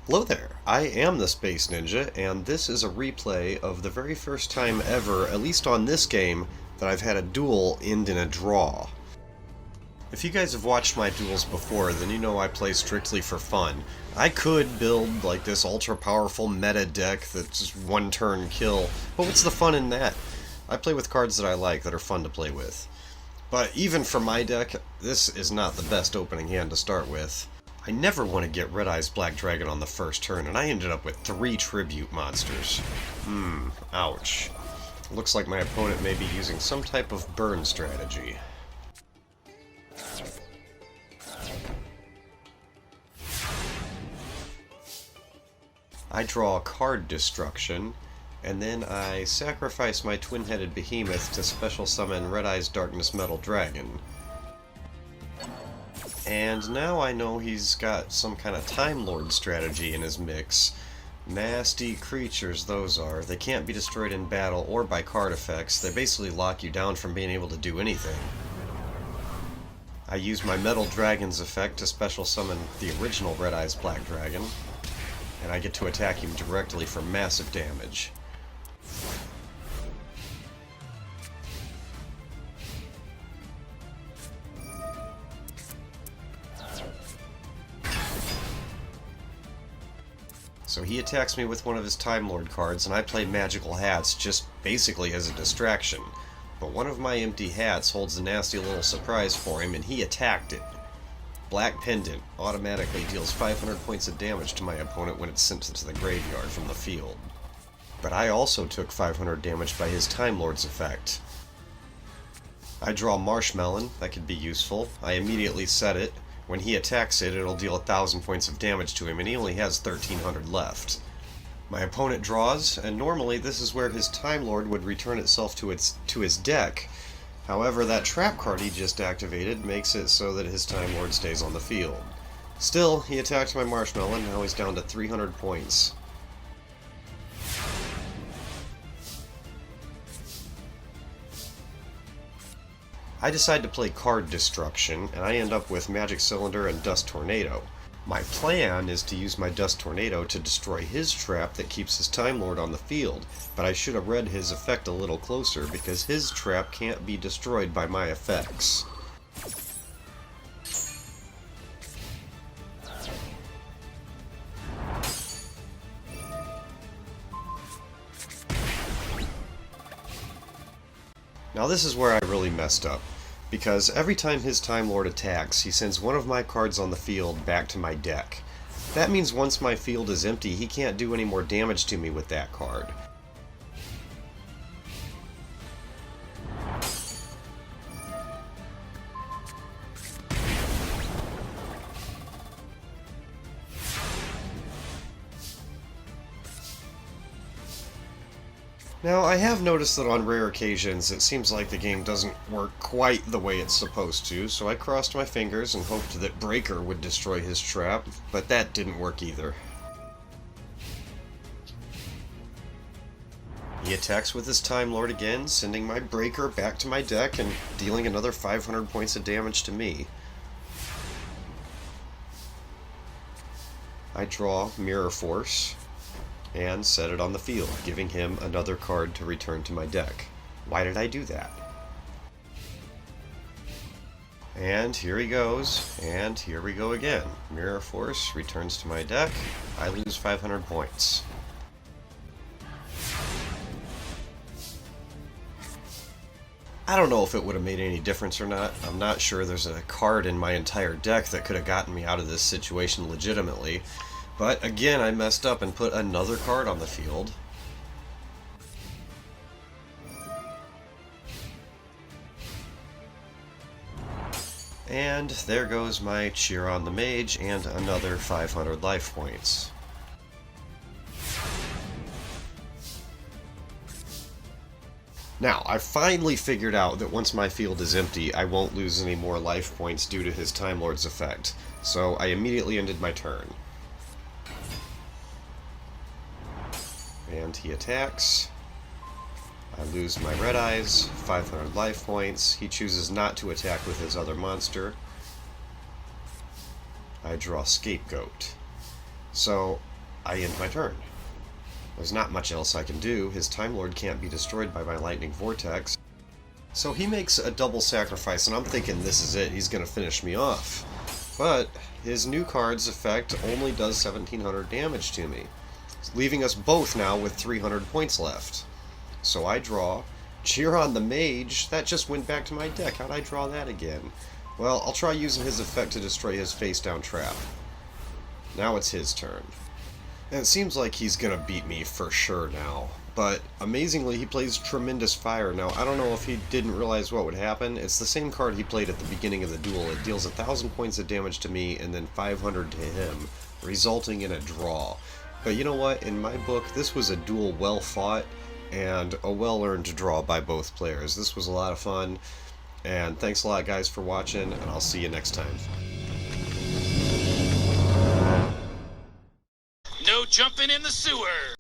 Hello there, I am the Space Ninja, and this is a replay of the very first time ever, at least on this game, that I've had a duel end in a draw. If you guys have watched my duels before, then you know I play strictly for fun. I could build like this ultra-powerful meta deck that's just one-turn kill, but what's the fun in that? I play with cards that I like, that are fun to play with. But even for my deck, this is not the best opening hand to start with. I never want to get Red Eyes Black Dragon on the first turn, and I ended up with 3 tribute monsters. Ouch. Looks like my opponent may be using some type of burn strategy. I draw Card Destruction, and then I sacrifice my twin-headed behemoth to special summon Red Eyes Darkness Metal Dragon. And now I know he's got some kind of Time Lord strategy in his mix. Nasty creatures those are. They can't be destroyed in battle or by card effects. They basically lock you down from being able to do anything. I use my Metal Dragon's effect to special summon the original Red Eyes Black Dragon, and I get to attack him directly for massive damage. So he attacks me with one of his Time Lord cards, and I play Magical Hats just basically as a distraction. But one of my empty hats holds a nasty little surprise for him, and he attacked it. Black Pendant automatically deals 500 points of damage to my opponent when it's sent to the graveyard from the field. But I also took 500 damage by his Time Lord's effect. I draw Marshmelon, that could be useful. I immediately set it. When he attacks it, it'll deal 1,000 points of damage to him, and he only has 1,300 left. My opponent draws, and normally this is where his Time Lord would return itself to his deck. However, that trap card he just activated makes it so that his Time Lord stays on the field. Still, he attacked my Marshmelon, now he's down to 300 points. I decide to play Card Destruction, and I end up with Magic Cylinder and Dust Tornado. My plan is to use my Dust Tornado to destroy his trap that keeps his Time Lord on the field, but I should have read his effect a little closer because his trap can't be destroyed by my effects. Now this is where I really messed up, because every time his Time Lord attacks, he sends one of my cards on the field back to my deck. That means once my field is empty, he can't do any more damage to me with that card. Now, I have noticed that on rare occasions it seems like the game doesn't work quite the way it's supposed to, so I crossed my fingers and hoped that Breaker would destroy his trap, but that didn't work either. He attacks with his Time Lord again, sending my Breaker back to my deck and dealing another 500 points of damage to me. I draw Mirror Force and set it on the field, giving him another card to return to my deck. Why did I do that? And here he goes, and here we go again. Mirror Force returns to my deck. I lose 500 points. I don't know if it would have made any difference or not. I'm not sure there's a card in my entire deck that could have gotten me out of this situation legitimately. But again, I messed up and put another card on the field. And there goes my Chiron the Mage and another 500 life points. Now, I finally figured out that once my field is empty, I won't lose any more life points due to his Time Lord's effect. So I immediately ended my turn. And he attacks. I lose my Red Eyes, 500 life points. He chooses not to attack with his other monster. I draw Scapegoat. So I end my turn. There's not much else I can do. His Time Lord can't be destroyed by my Lightning Vortex. So he makes a double sacrifice, and I'm thinking this is it. He's going to finish me off. But his new card's effect only does 1700 damage to me, leaving us both now with 300 points left. So I draw. Cheer on the Mage. That just went back to my deck. How'd I draw that again? Well, I'll try using his effect to destroy his face-down trap. Now it's his turn. And it seems like he's gonna beat me for sure now. But amazingly, he plays Tremendous Fire. Now, I don't know if he didn't realize what would happen. It's the same card he played at the beginning of the duel. It deals 1,000 points of damage to me and then 500 to him, resulting in a draw. But you know what? In my book, this was a duel well fought and a well-earned draw by both players. This was a lot of fun. And thanks a lot, guys, for watching, and I'll see you next time. No jumping in the sewer!